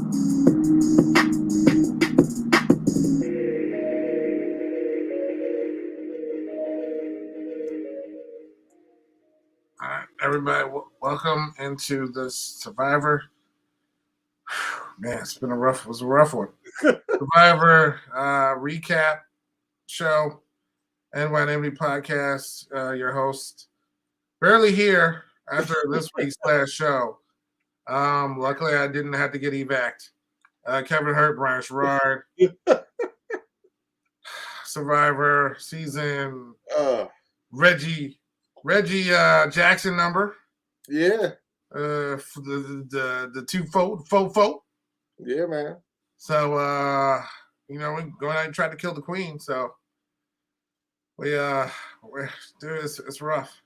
All right, everybody, welcome into the Survivor. Man, it was a rough one. Survivor recap show, NYNMD podcast. Your host, barely here after this week's last show. Luckily, I didn't have to get evac'd. Kevin Hurt, Brian Sherrard, Survivor season. Reggie Jackson number. Yeah. For the two-fold. Yeah, man. So we going out and tried to kill the queen. So it's rough.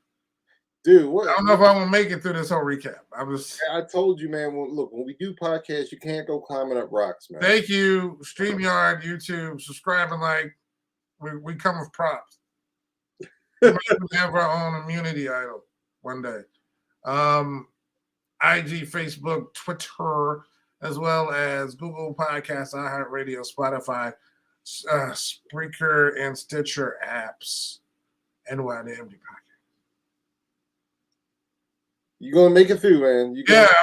Dude, what? I don't know if I'm gonna make it through this whole recap. I told you, man. Look, when we do podcasts, you can't go climbing up rocks, man. Thank you, StreamYard, YouTube, subscribe and like. We come with props. We might even have our own immunity idol one day. IG, Facebook, Twitter, as well as Google Podcasts, iHeartRadio, Spotify, Spreaker, and Stitcher apps. NYNMD podcast. You gonna make it through, man?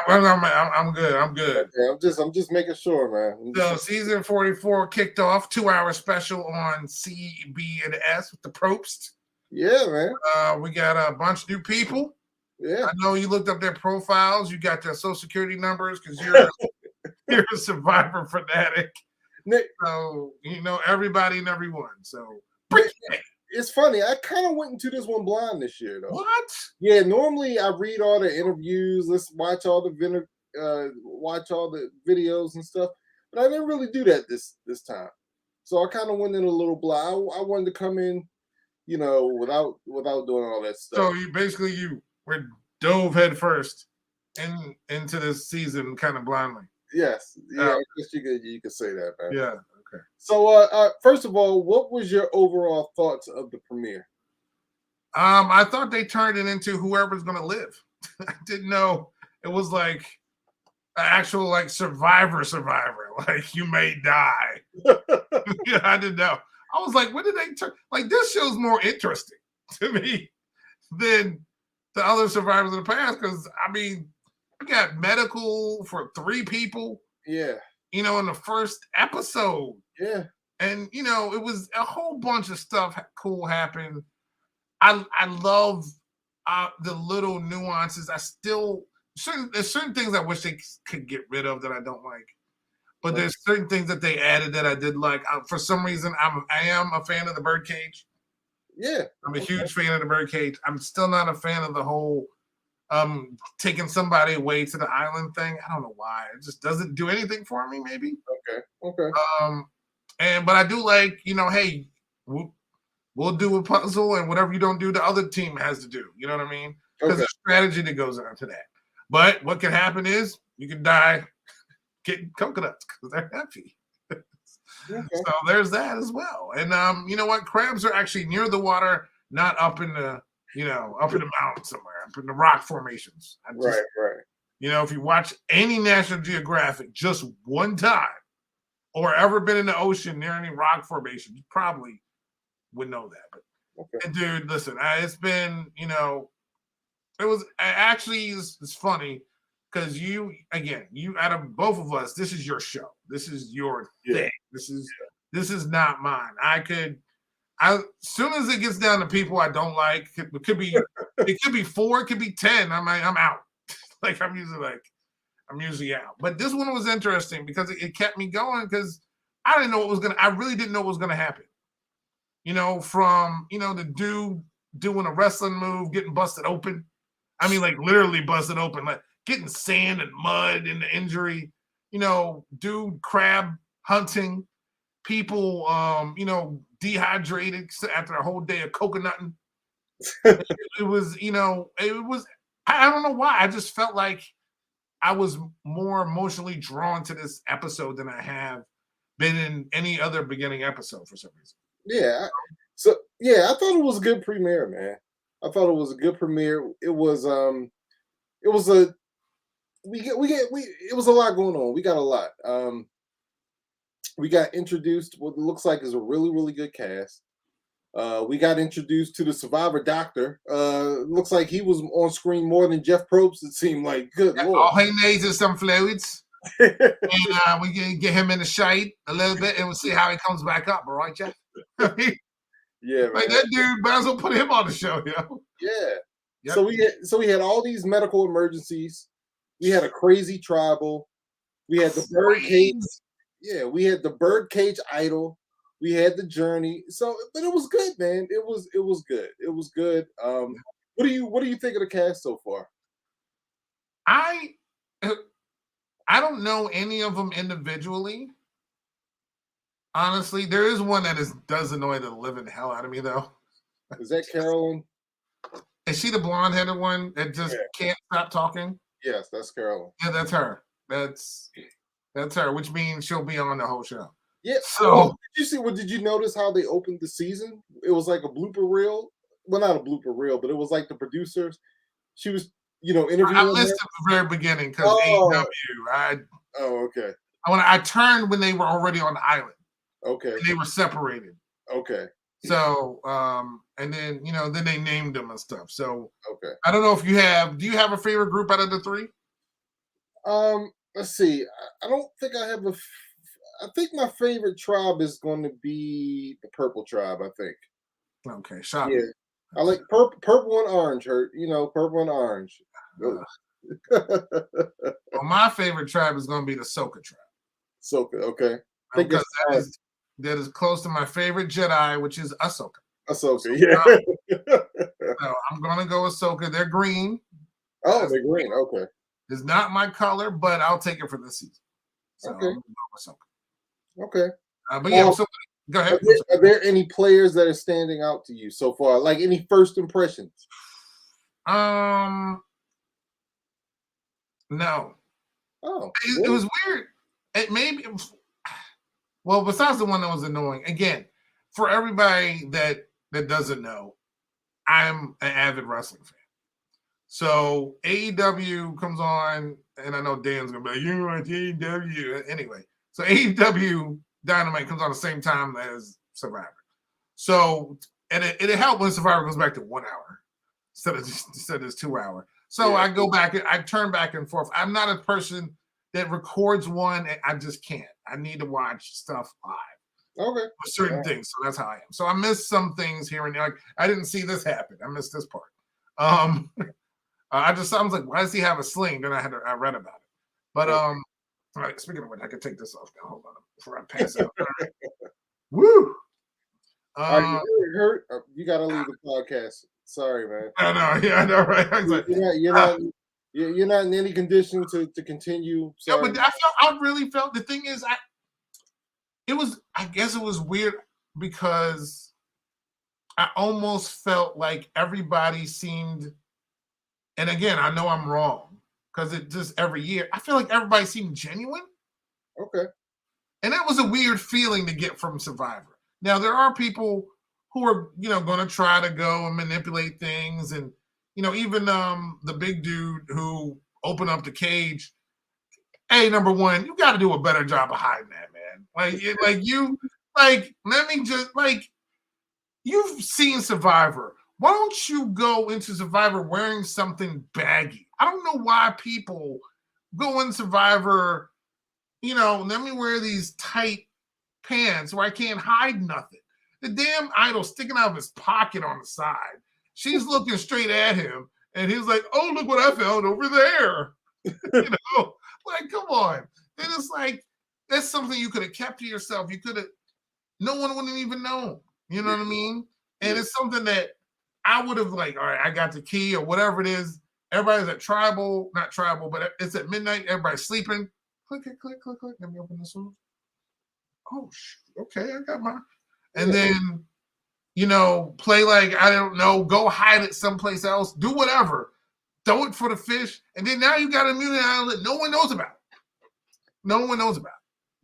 I'm good. I'm good. Okay, I'm just making sure, man. So season 44 kicked off, 2-hour special on CBS with the Probst. Yeah, man. We got a bunch of new people. Yeah. I know you looked up their profiles. You got their social security numbers because you're a Survivor fanatic. So you know everybody and everyone. So it's funny. I kind of went into this one blind this year, though. What? Yeah. Normally, I read all the interviews, watch all the videos and stuff, but I didn't really do that this time. So I kind of went in a little blind. I wanted to come in, without doing all that stuff. So you were dove head first into this season kind of blindly. Yes. Yeah. I guess you could say that, man. Yeah. Okay. So, first of all, what was your overall thoughts of the premiere? I thought they turned it into whoever's going to live. I didn't know it was like an actual like survivor. Like you may die. Yeah, I didn't know. I was like, when did they turn? Like this show's more interesting to me than the other survivors of the past because I mean, we got medical for 3 people. Yeah. In the first episode. Yeah. And, it was a whole bunch of stuff cool happened. I love the little nuances. There's certain things I wish they could get rid of that I don't like. But there's certain things that they added that I did like. For some reason, I am a fan of the birdcage. Yeah. I'm a huge fan of the birdcage. I'm still not a fan of the whole taking somebody away to the island thing. I don't know why. It just doesn't do anything for me, maybe. Okay. But I do like, hey, we'll do a puzzle and whatever you don't do, the other team has to do. You know what I mean? Because there's strategy that goes into that. But what can happen is you can die getting coconuts because they're heavy. Okay. So there's that as well. And you know what? Crabs are actually near the water, not up in the up in the mountain somewhere, up in the rock formations. Right. If you watch any National Geographic just one time or ever been in the ocean near any rock formation, you probably would know that. But okay. Dude, listen, it's been, it's funny because you out of both of us, this is your show. This is your thing. This is not mine. As soon as it gets down to people I don't like, it could be 4, it could be 10. I'm out. Like I'm usually out. But this one was interesting because it kept me going because I really didn't know what was gonna happen. From the dude doing a wrestling move, getting busted open. I mean, like literally busted open, like getting sand and mud in the injury. Dude crab hunting, people dehydrated after a whole day of coconutting. It was, I don't know why. I just felt like I was more emotionally drawn to this episode than I have been in any other beginning episode for some reason. Yeah. So I thought it was a good premiere, man. I thought it was a good premiere. It was it was a lot going on. We got a lot. We got introduced what looks like is a really, really good cast. We got introduced to the Survivor Doctor. Looks like he was on screen more than Jeff Probst. It seemed like, good lord. All he needs is some fluids, and we can get him in the shade a little bit, and we'll see how he comes back up. All right, Jeff? Yeah, man. Like that dude, might as well put him on the show, yo. Yeah. Yep. So we had all these medical emergencies. We had a crazy tribal. We had the birdcage. Yeah, we had the birdcage idol. We had the journey. So, but it was good, man. It was good. It was good. What do you think of the cast so far? I don't know any of them individually. Honestly, there is one that does annoy the living hell out of me, though. Is that Carolyn? Is she the blonde-headed one that just can't stop talking? Yes, that's Carolyn. Yeah, that's her. That's her, which means she'll be on the whole show. Yeah. So did you notice how they opened the season? It was like a blooper reel. Well, not a blooper reel, but it was like the producers. She was, interviewing. I missed it at the very beginning because AEW. Okay. I turned when they were already on the island. Okay. And they were separated. Okay. So, and then then they named them and stuff. So, okay. I don't know if do you have a favorite group out of the three? Let's see. I don't think I have I think my favorite tribe is going to be the Purple Tribe. I think. Okay, shocking. Yeah, I like purple and orange. Purple and orange. Well, my favorite tribe is going to be the Soka tribe. Soka, okay. Because that is close to my favorite Jedi, which is Ahsoka. Ahsoka, yeah. So I'm going to go Ahsoka. They're green. Oh, they're green. Okay. It's not my color, but I'll take it for this season. So okay. Ahsoka. Okay. But yeah, so go ahead. Are there any players that are standing out to you so far? Like any first impressions? No. Oh. It was weird. It maybe. Well, besides the one that was annoying, again, for everybody that doesn't know, I'm an avid wrestling fan. So AEW comes on, and I know Dan's gonna be like, "You watch AEW?" Anyway, so AEW Dynamite comes on the same time as Survivor. So, and it helped when Survivor goes back to 1 hour instead of this 2 hour. So I go back and I turn back and forth. I'm not a person that records one, and I just can't. I need to watch stuff live. Okay. For certain things. So that's how I am. So I missed some things here and there. Like I didn't see this happen. I missed this part. I was like, why does he have a sling? Then I read about it. But all right, speaking of which, I can take this off now. Hold on before I pass out. Woo! Are you hurt? You gotta leave the podcast. Sorry, man. I know, right? You're not in any condition to continue. Sorry. Yeah, but I really felt the thing is I guess it was weird because I almost felt like everybody seemed, and again, I know I'm wrong because it just every year, I feel like everybody seemed genuine. Okay. And that was a weird feeling to get from Survivor. Now, there are people who are, going to try to go and manipulate things. And, even the big dude who opened up the cage. Hey, number one, you got to do a better job of hiding that, man. You've seen Survivor. Why don't you go into Survivor wearing something baggy? I don't know why people go in Survivor, let me wear these tight pants where I can't hide nothing. The damn idol sticking out of his pocket on the side. She's looking straight at him, and he's like, oh, look what I found over there. Like, come on. Then it's like, that's something you could have kept to yourself. No one wouldn't even know. You know what I mean? And it's something that I would have all right, I got the key or whatever it is. Everybody's at not tribal, but it's at midnight. Everybody's sleeping. Click. Let me open this one. Oh, okay, I got mine. And then, play like, I don't know, go hide it someplace else, do whatever. Throw it for the fish. And then now you got a immunity island no one knows about. No one knows about.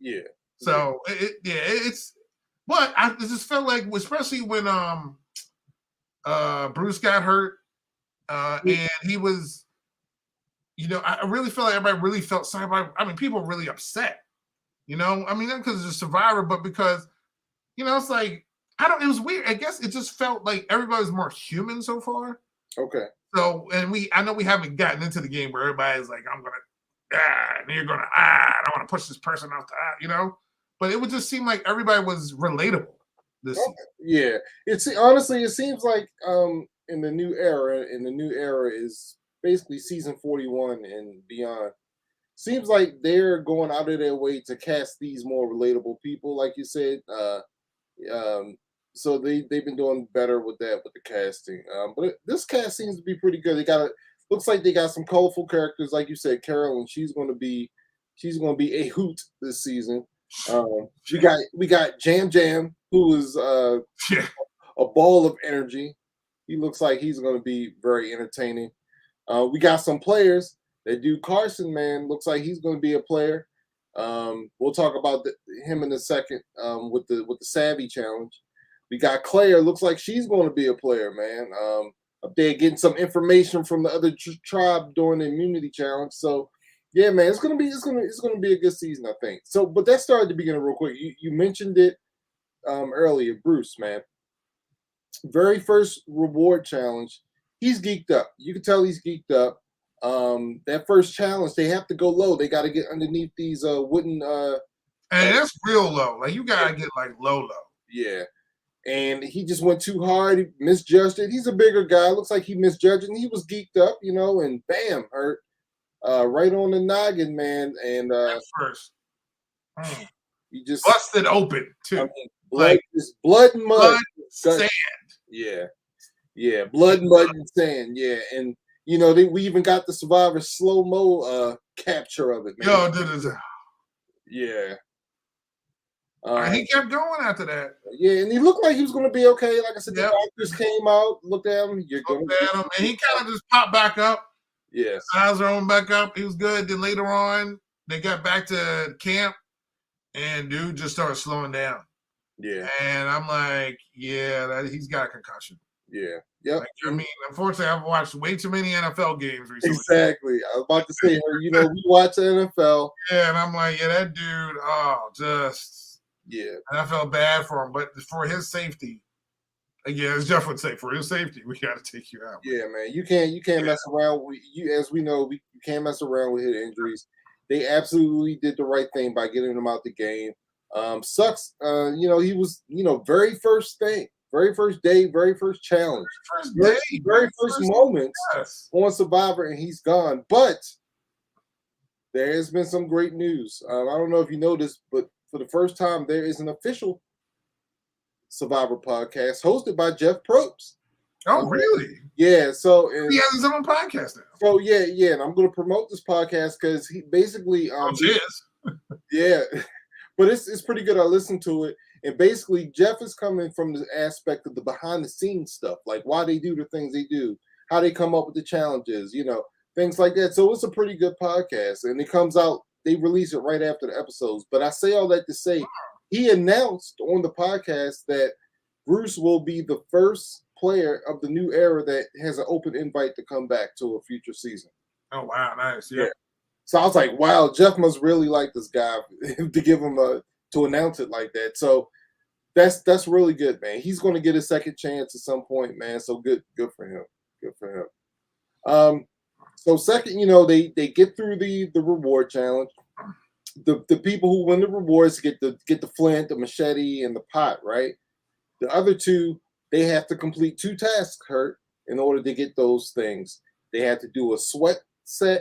Yeah. So, but I just felt like, especially when Bruce got hurt, and he was I really feel like everybody really felt sorry about. I mean, people were really upset. I mean, not because it's a Survivor, but because it's like I don't. It was weird. I guess it just felt like everybody's more human so far. Okay. So, and I know we haven't gotten into the game where everybody's like, I'm gonna and you're gonna I don't want to push this person off the But it would just seem like everybody was relatable this season. Yeah. Honestly, it seems like in the new era, is basically season 41 and beyond. Seems like they're going out of their way to cast these more relatable people, like you said. So they've been doing better with that with the casting. But this cast seems to be pretty good. Looks like they got some colorful characters, like you said, Carolyn. She's going to be a hoot this season. We got Jam Jam, who is a ball of energy. He looks like he's going to be very entertaining. We got some players. That dude Carson, man, looks like he's going to be a player. We'll talk about him in a second with the Savvy Challenge. We got Claire. Looks like she's going to be a player, man. Up there getting some information from the other tribe during the Immunity Challenge. So, yeah, man, it's gonna be a good season, I think. So, but that started at the beginning real quick. You mentioned it earlier, Bruce, man. Very first reward challenge, he's geeked up. You can tell he's geeked up. That first challenge, they have to go low. They got to get underneath these wooden. And that's real low. Like you gotta get like low. Yeah, and he just went too hard. He misjudged it. He's a bigger guy. Looks like he misjudged it. And he was geeked up, and bam, hurt right on the noggin, man. And at first, he just busted open too. I mean, blood and mud, blood, sand. Yeah, blood, mud, and sand. Yeah, and. We even got the Survivor slow-mo capture of it, man. Yo, did it. Yeah. He kept going after that. Yeah, and he looked like he was going to be okay. Like I said, the doctors came out, looked at him. And he kind of just popped back up. Yes. Eyes are on back up. He was good. Then later on, they got back to camp, and dude just started slowing down. Yeah. And I'm like, he's got a concussion. Yeah. Yep. Like, I mean, unfortunately, I've watched way too many NFL games recently. Exactly. I was about to say, we watch the NFL. Yeah, and I'm like, that dude, yeah. And I felt bad for him, but for his safety, again, as Jeff would say, for his safety, we got to take you out. Yeah, man, you can't mess around with you. As we know, you can't mess around with hit injuries. They absolutely did the right thing by getting him out the game. Sucks. He was, very first thing. Very first day, very first challenge, very first moment on Survivor, and he's gone. But there has been some great news. I don't know if you know this, but for the first time, there is an official Survivor podcast hosted by Jeff Probst. Oh, really? Yeah. So he has his own podcast now. So yeah, and I'm going to promote this podcast because he basically yeah, but it's pretty good. I listened to it. And basically, Jeff is coming from the aspect of the behind-the-scenes stuff, like why they do the things they do, how they come up with the challenges, things like that. So it's a pretty good podcast. And it comes out, they release it right after the episodes. But I say all that to say, he announced on the podcast that Bruce will be the first player of the new era that has an open invite to come back to a future season. Oh, wow. Nice. Yeah. So I was like, wow, Jeff must really like this guy to give him to announce it like that. So that's really good, man. He's going to get a second chance at some point, man. So good for him. Good for him. So second, they get through the reward challenge. The people who win the rewards get the flint, the machete, and the pot, right? The other two, they have to complete 2 tasks, Kurt, in order to get those things. They have to do a sweat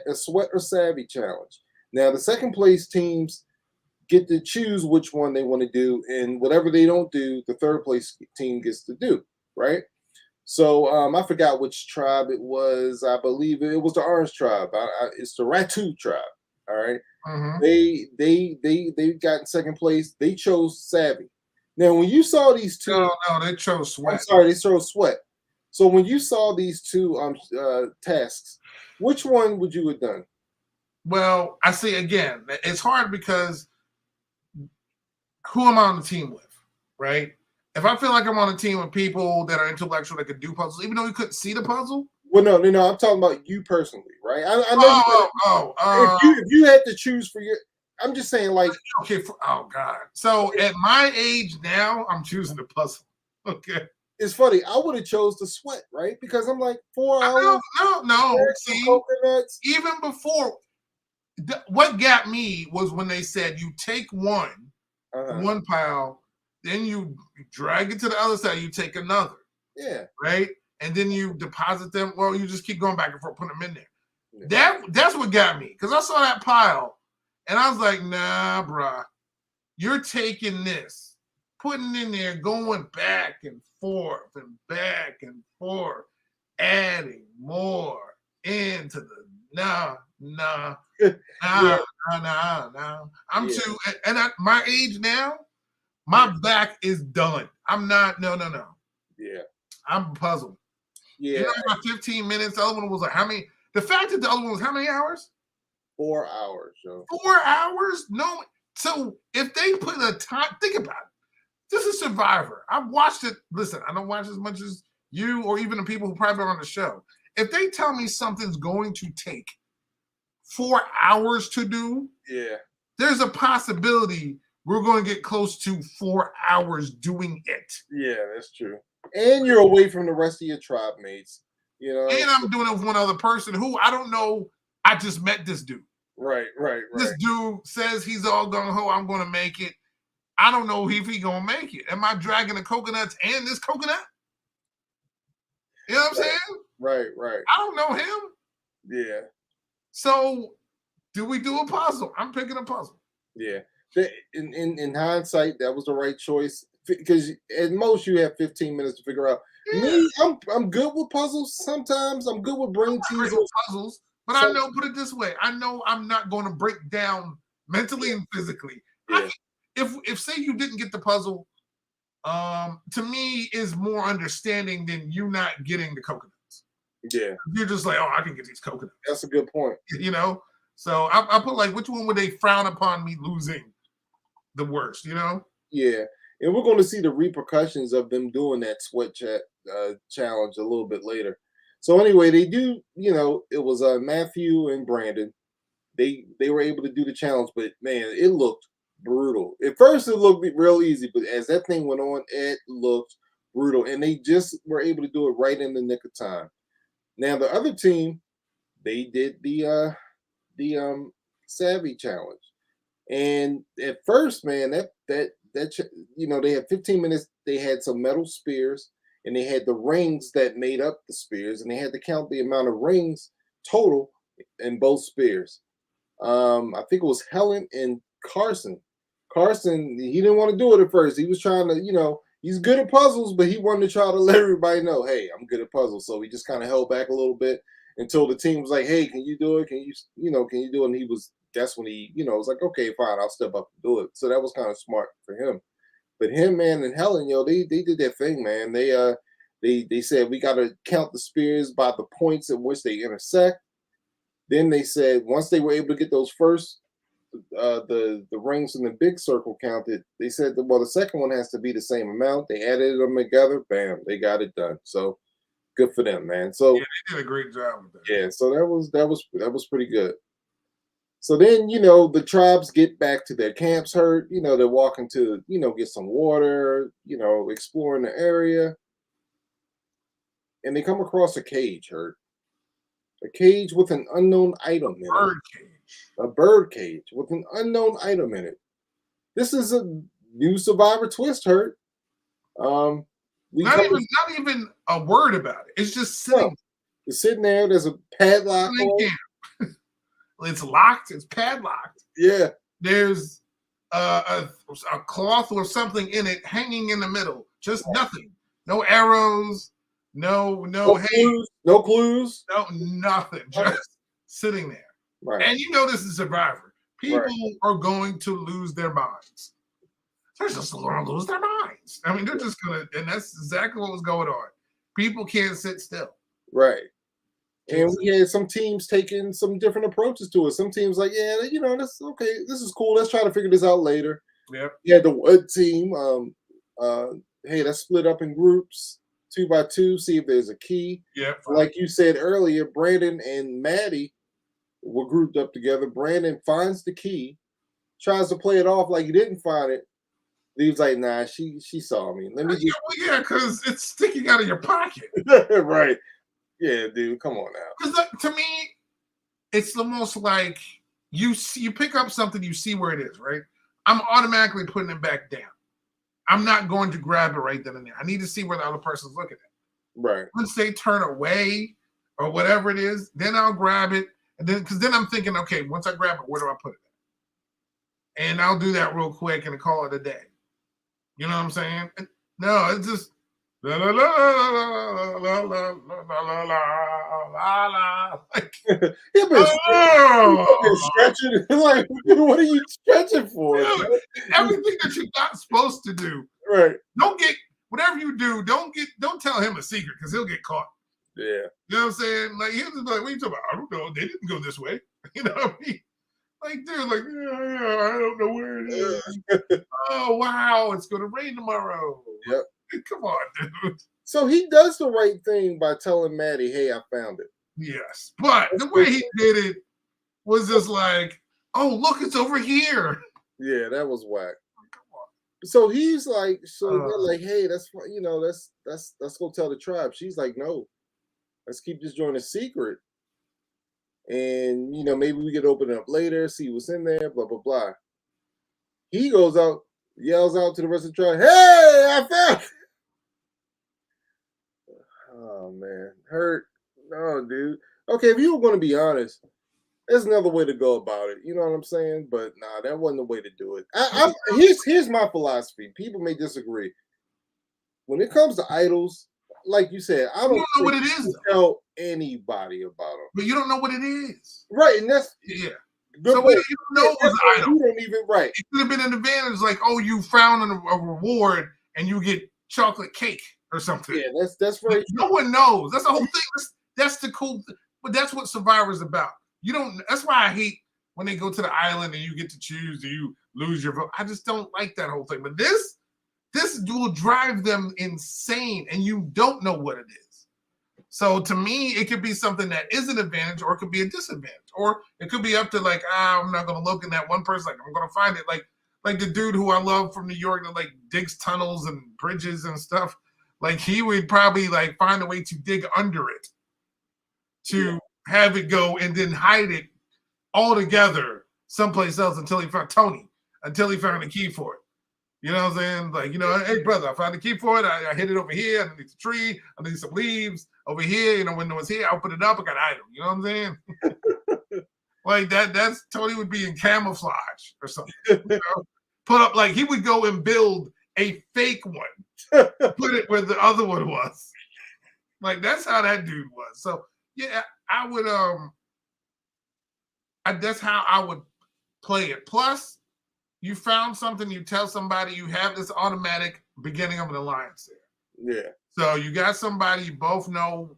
or savvy challenge. Now the second place teams get to choose which one they want to do, and whatever they don't do, the third place team gets to do, right? So I forgot which tribe it was. I believe it was the Orange tribe. It's the Ratu tribe. All right. Mm-hmm. They got in second place. They chose Savvy. Now, when you saw these two, no, they chose Sweat. I'm sorry, they chose Sweat. So when you saw these two tasks, which one would you have done? Well, I see. Again, it's hard because who am I on the team with, right? If I feel like I'm on a team with people that are intellectual that could do puzzles, even though we couldn't see the puzzle. Well, no, I'm talking about you personally, right? right? I know if you had to choose for your, I'm just saying, like, okay. Oh God. So at my age now, I'm choosing the puzzle. Okay. it's funny. I would have chose the sweat, right? Because I'm like 4 hours. No. Some See, coconuts. even before, what got me was when they said you take one pile, then you drag it to the other side, you take another. Yeah. Right? And then you deposit them. Well, you just keep going back and forth, putting them in there. Yeah. That's what got me. Because I saw that pile and I was like, nah, bruh. You're taking this, putting in there, going back and forth, adding more into the nah. I'm too, and at my age now, my back is done. I'm not, no. Yeah. I'm puzzled. Yeah. You know, my 15 minutes, the other one was like, how many? The fact that the other one was how many hours? 4 hours, Joe. 4 hours? No. So if they put a time, think about it. This is Survivor. I've watched it. Listen, I don't watch as much as you or even the people who probably are on the show. If they tell me something's going to take 4 hours to do, there's a possibility we're going to get close to 4 hours doing it. Yeah, that's true. And you're away from the rest of your tribe mates, you know. And I'm doing it with one other person who I don't know. I just met this dude. Right. This dude says he's all gung-ho, I'm going to make it. I don't know if he going to make it. Am I dragging the coconuts and this coconut? You know what I'm saying? Right. I don't know him. Yeah. So, do we do a puzzle? I'm picking a puzzle. Yeah. In hindsight, that was the right choice because at most you have 15 minutes to figure out. Yeah. Me, I'm good with puzzles. Sometimes I'm good with brain teasers. Puzzles, but I know. Put it this way: I know I'm not going to break down mentally and physically. Yeah. If say you didn't get the puzzle, to me is more understanding than you not getting the coconuts. Yeah, you're just like, oh, I can get these coconuts. That's a good point. You know, so I put like, which one would they frown upon me losing the worst? You know? Yeah, and we're going to see the repercussions of them doing that sweat challenge a little bit later. So anyway, they do. You know, it was Matthew and Brandon. They were able to do the challenge, but man, it looked brutal. At first, it looked real easy, but as that thing went on, it looked brutal, and they just were able to do it right in the nick of time. Now, the other team, they did the Savvy challenge, and at first, man, that you know, they had 15 minutes. They had some metal spears, and they had the rings that made up the spears, and they had to count the amount of rings total in both spears. I think it was Helen and Carson. Carson, he didn't want to do it at first. He was trying to, you know, he's good at puzzles, but he wanted to try to let everybody know, hey, I'm good at puzzles. So he just kind of held back a little bit until the team was like, hey, can you do it? Can you do it? And that's when he, you know, was like, okay, fine, I'll step up and do it. So that was kind of smart for him. But him, man, and Helen, yo, they did their thing, man. They said we got to count the spears by the points in which they intersect. Then they said once they were able to get those first the rings in the big circle counted, they said that, well, the second one has to be the same amount. They added them together, bam, they got it done. So good for them, man. So yeah, they did a great job with that. Yeah, so that was pretty good. So then, you know, the tribes get back to their camps hurt. You know, they're walking to, you know, get some water, you know, exploring the area. And they come across a cage, Hurt. A cage with an unknown item in it. A bird cage with an unknown item in it. This is a new Survivor twist, Hurt. Not even a word about it. It's just sitting. No, it's sitting there. There's a padlock. It's locked. It's padlocked. Yeah. There's a cloth or something in it hanging in the middle. Just nothing. No arrows. No clues. No clues. No nothing. Just sitting there. Right. And you know this is Survivor. People are going to lose their minds. They're just going to lose their minds. I mean, they're just going to, and that's exactly what was going on. People can't sit still. Right. And we had some teams taking some different approaches to it. Some teams like, yeah, you know, that's okay. This is cool. Let's try to figure this out later. Yep. You had the Wood team. Hey, let's split up in groups, 2 by 2, see if there's a key. Yep. Like you said earlier, Brandon and Maddie, were grouped up together. Brandon finds the key, tries to play it off like he didn't find it. Leaves like, nah, she saw me. Let me just Yeah, because it's sticking out of your pocket. right. Yeah, dude, come on now. Because to me, it's almost like you pick up something, you see where it is, right? I'm automatically putting it back down. I'm not going to grab it right then and there. I need to see where the other person's looking at. Right. Once they turn away or whatever it is, then I'll grab it. And then, because then I'm thinking, okay, once I grab it, where do I put it? And I'll do that real quick and call it a day. You know what I'm saying? No, it's just la la la la la la la la la. Like, You've been stretching. Like, what are you stretching for? Dude, everything that you're not supposed to do. Right. Don't get whatever you do. Don't tell him a secret because he'll get caught. Yeah. You know what I'm saying? Like he'll just be like, "What are you talking about? I don't know. They didn't go this way." You know what I mean? Like, dude, like, yeah, I don't know where it is. Oh wow, it's gonna rain tomorrow. Yep. Come on, dude. So he does the right thing by telling Maddie, "Hey, I found it." Yes, but the way he did it was just like, "Oh, look, it's over here." Yeah, that was whack. So he's like, they're like, "Hey, that's let's go tell the tribe." She's like, "No, let's keep this joint a secret, and maybe we could open it up later, see what's in there." Blah blah blah. He goes out, yells out to the rest of the tribe, "Hey, I found!" Oh man, hurt. No, dude. Okay, if you were going to be honest, there's another way to go about it. You know what I'm saying? But nah, that wasn't the way to do it. Here's my philosophy. People may disagree. When it comes to idols, like you said, I don't know what it is. Tell anybody about them. But you don't know what it is, right? And that's So you don't know it was an idol. You don't even right. It could have been an advantage, like, oh, you found a reward and you get chocolate cake or something. Yeah, that's right. No one knows. That's the whole thing. That's the cool thing. But that's what Survivor's about. You don't. That's why I hate when they go to the island and you get to choose. Do you lose your vote? I just don't like that whole thing. But this will drive them insane, and you don't know what it is. So to me, it could be something that is an advantage, or it could be a disadvantage, or it could be up to like, I'm not going to look in that one person. Like I'm going to find it. Like the dude who I love from New York that like digs tunnels and bridges and stuff. Like he would probably like find a way to dig under it to have it go and then hide it all together someplace else until he found the key for it. You know what I'm saying? Like, hey brother, I found the key for it. I hid it over here underneath the tree, underneath some leaves over here. When it was here, I'll put it up. I got an item. You know what I'm saying? Like that's Tony would be in camouflage or something. Put up like he would go and build a fake one, put it where the other one was. Like that's how that dude was. So yeah, I would that's how I would play it. Plus, you found something, you tell somebody, you have this automatic beginning of an alliance there. Yeah. So you got somebody, you both know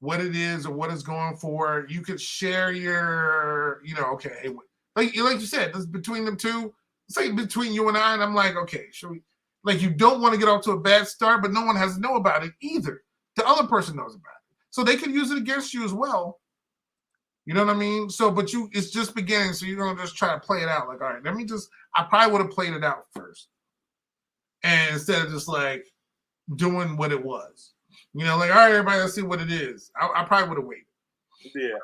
what it is or what it's going for. You could share your, okay, hey, like you said, this between them two, say between you and I'm like, okay, should we? Like you don't want to get off to a bad start, but no one has to know about it either. The other person knows about it. So they could use it against you as well. You know what I mean? So, but it's just beginning. So you're going to just try to play it out. Like, all right, I probably would have played it out first. And instead of just like doing what it was. Like, all right, everybody, let's see what it is. I probably would have waited. Yeah.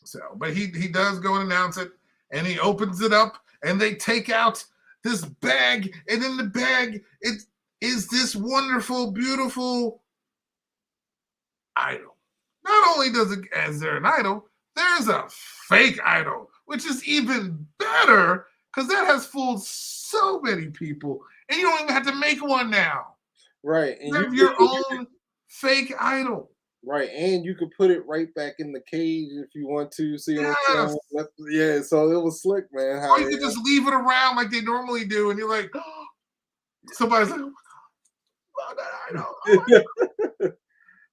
So, but he does go and announce it. And he opens it up. And they take out this bag. And in the bag, it is this wonderful, beautiful idol. Not only is there an idol, there's a fake idol, which is even better because that has fooled so many people, and you don't even have to make one now. Right, and you have your own fake idol. Right, and you could put it right back in the cage if you want to. See what I'm saying? Yeah, so it was slick, man. Or you could just leave it around like they normally do, and you're like, oh. Somebody's like, oh my God, I know.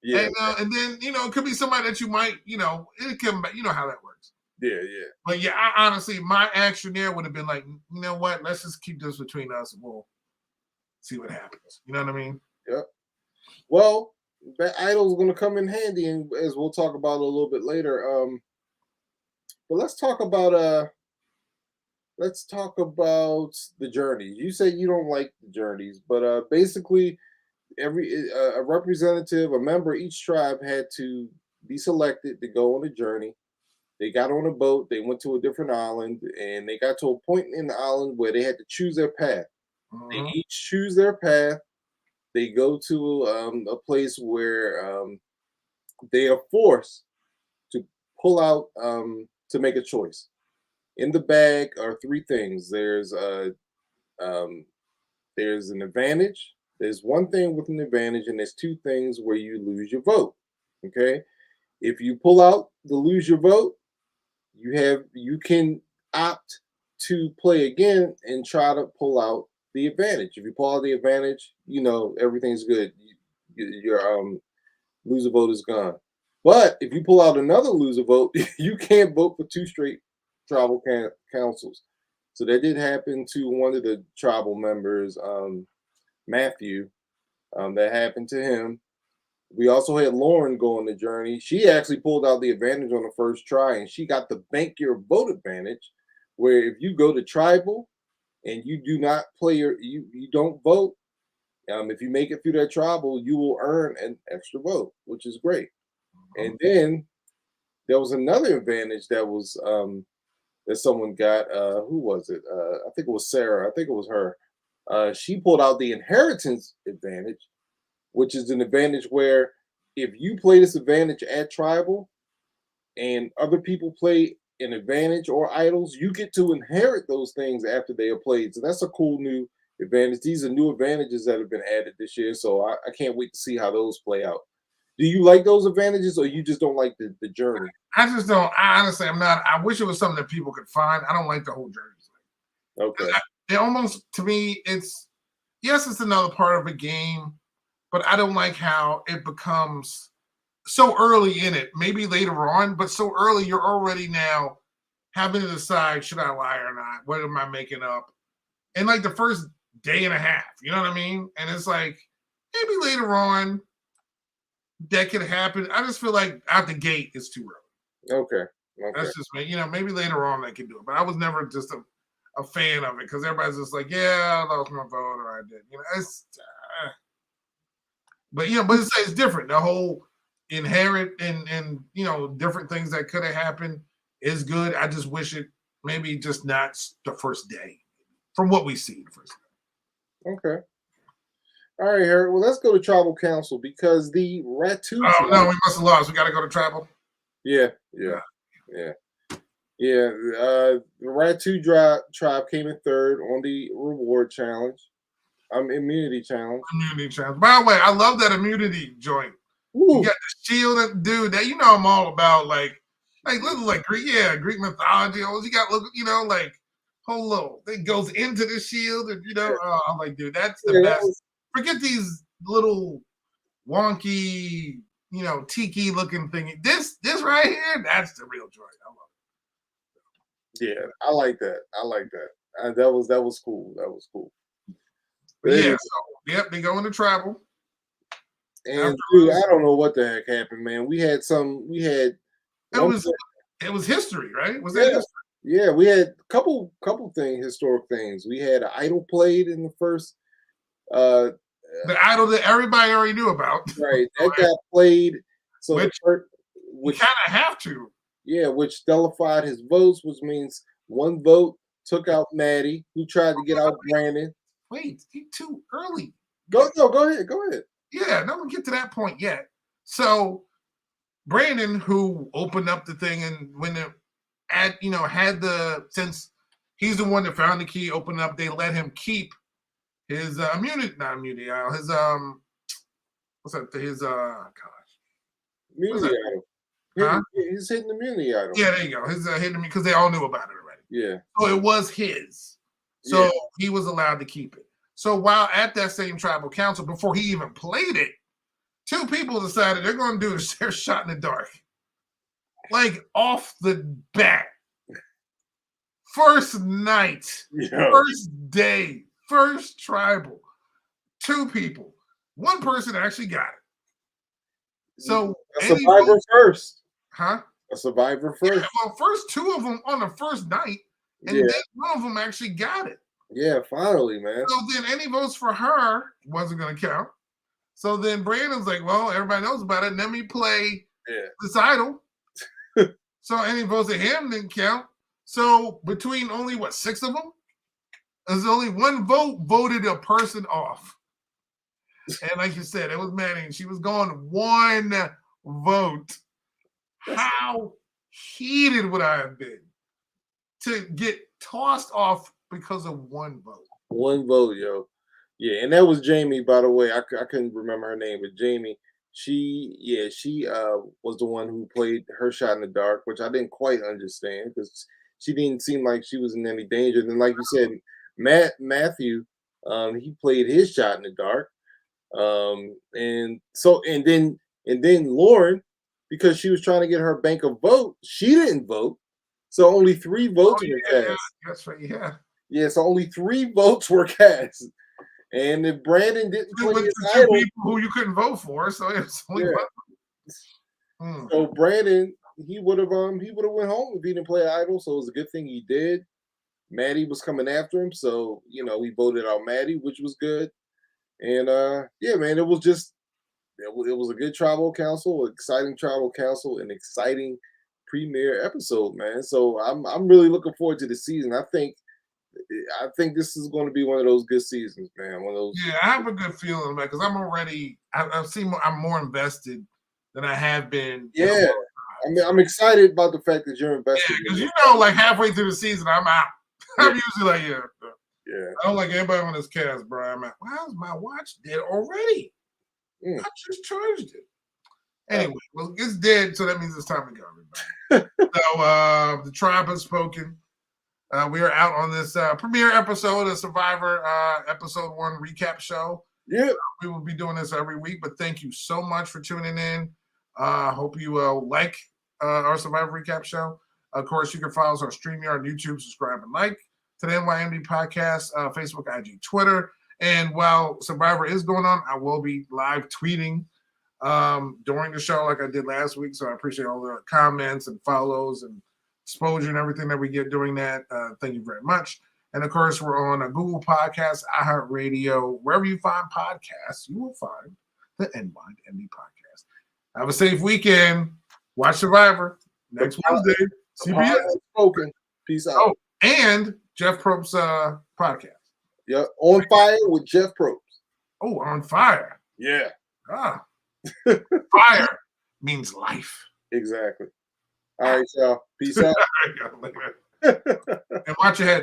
Yeah, and then it could be somebody that you might, it can, how that works. Yeah. But yeah, I honestly, my action there would have been like, you know what? Let's just keep this between us, and we'll see what happens. You know what I mean? Yep. Well, that idol's going to come in handy, and as we'll talk about a little bit later. But let's talk about the journeys. You say you don't like the journeys, but basically a representative, a member of each tribe had to be selected to go on a journey. They got on a boat, they went to a different island, and they got to a point in the island where they had to choose their path. They Mhm. each choose their path. They go to a place where they are forced to pull out to make a choice. In the bag are three things. Um, there's an advantage. There's one thing with an advantage, and there's two things where you lose your vote. Okay, if you pull out the lose your vote, you can opt to play again and try to pull out the advantage. If you pull out the advantage, everything's good. Your loser vote is gone. But if you pull out another loser vote, you can't vote for two straight tribal councils. So that did happen to one of the tribal members, Matthew. That happened to him. We also had Lauren go on the journey. She actually pulled out the advantage on the first try, and she got the bank your vote advantage. Where if you go to tribal and you do not play you don't vote, if you make it through that tribal, you will earn an extra vote, which is great. And then there was another advantage that someone got. Who was it? I think it was Sarah. I think it was her. She pulled out the inheritance advantage, which is an advantage where if you play this advantage at tribal and other people play an advantage or idols, you get to inherit those things after they are played. So that's a cool new advantage. These are new advantages that have been added this year. So I can't wait to see how those play out. Do you like those advantages or you just don't like the journey? I just don't. I honestly, I'm not. I wish it was something that people could find. I don't like the whole journey. Okay. It almost to me, it's yes, it's another part of a game, but I don't like how it becomes so early in it. Maybe later on, but so early, you're already now having to decide should I lie or not? What am I making up? And like the first day and a half, you know what I mean? And it's like maybe later on that could happen. I just feel like out the gate it's too early. Okay. Okay. That's just me. Maybe later on they can do it, but I was never just a fan of it because everybody's just like, yeah, I lost my vote or I did. But it's different. The whole inherit and different things that could have happened is good. I just wish it maybe just not the first day from what we see the first day. Okay. All right, Harry. Well, let's go to tribal council because the Ratu Oh tribe. no, we must have lost. We got to go to travel. Yeah. Yeah. The Ratu tribe came in third on the reward challenge. Immunity challenge. Immunity challenge. By the way, I love that immunity joint. Woo. You got the shield, dude. That I'm all about. Like little Greek mythology. You got like whole little thing goes into the shield, and I'm like, dude, that's the best. Forget these little wonky, tiki looking thing. This right here, that's the real joint. I love it. Yeah, I like that. That was cool. That was cool. But yeah, they go into travel. And dude, I don't know what the heck happened, man. It was history, right? Was that history? Yeah, we had a couple historic things. We had an idol played in the first the idol that everybody already knew about. Right. That got played. So which we kind of have to. Yeah, which nullified his votes, which means one vote took out Maddie, who tried to get out Brandon. Wait, he too early. Go ahead. Yeah, no one get to that point yet. So Brandon, who opened up the thing and when since he's the one that found the key, opened up, they let him keep his immunity, not immunity, his what's that? His immunity idol. Huh? He's hitting the immunity idol. Yeah, there you go. His hidden because they all knew about it already. Yeah. So it was his. So he was allowed to keep it. So while at that same tribal council, before he even played it, two people decided they're going to do their shot in the dark. Like off the bat. First night, first day, first tribal. Two people. One person actually got it. So A any survivor votes, first. huh? A survivor Yeah, first. well, first two of them on the first night, and Yeah. then one of them actually got it. Yeah. Finally, man. So then any votes for her wasn't going to count. So then Brandon's like, well, everybody knows about it. Let me play Yeah. this idol. So any votes at him didn't count. So between only, 6 of them? There's only one vote voted a person off. And like you said, it was Manning. She was gone 1 vote. How heated would I have been to get tossed off because of 1 vote? 1 vote, yo. Yeah, and that was Jamie, by the way. I couldn't remember her name, but Jamie, she was the one who played her shot in the dark, which I didn't quite understand because she didn't seem like she was in any danger. Then, like you said, Matthew, he played his shot in the dark. And then Lauren, because she was trying to get her bank of vote, she didn't vote. So only 3 votes were cast. That's right. Yeah. Yeah, so only 3 votes were cast. And if Brandon didn't With play his the 2 idol, people who you couldn't vote for, so it was only yeah. 1. So Brandon, he would have went home if he didn't play idol. So it was a good thing he did. Maddie was coming after him, so we voted out Maddie, which was good. And yeah, man, it was a good tribal council, exciting tribal council, an exciting premiere episode, man. So I'm really looking forward to the season. I think this is going to be one of those good seasons, man. One of those. Yeah, I have a good feeling, man, because I'm more invested than I have been. Yeah, I'm excited about the fact that you're invested. Yeah, because like halfway through the season, I'm out. I'm usually like, yeah. I don't like anybody on this cast, bro. I'm like, how's my watch dead already? I just charged it. Anyway, well, it's dead, so that means it's time to go, everybody. So the tribe has spoken. We are out on this premiere episode of Survivor episode 1 recap show. Yeah. We will be doing this every week, but thank you so much for tuning in. Hope you like our Survivor recap show. Of course, you can follow us on StreamYard, YouTube, subscribe, and like to the NYMD podcast, Facebook, IG, Twitter. And while Survivor is going on, I will be live tweeting during the show like I did last week. So I appreciate all the comments and follows and exposure and everything that we get doing that. Thank you very much. And of course, we're on a Google Podcast, iHeartRadio, wherever you find podcasts, you will find the NYMD podcast. Have a safe weekend. Watch Survivor next Wednesday. CBS. Spoken. Peace out. Oh, and Jeff Probst's podcast. Yeah, On Fire with Jeff Probst. Oh, On Fire. Yeah. Fire means life. Exactly. All right, y'all. Peace out. And watch your head.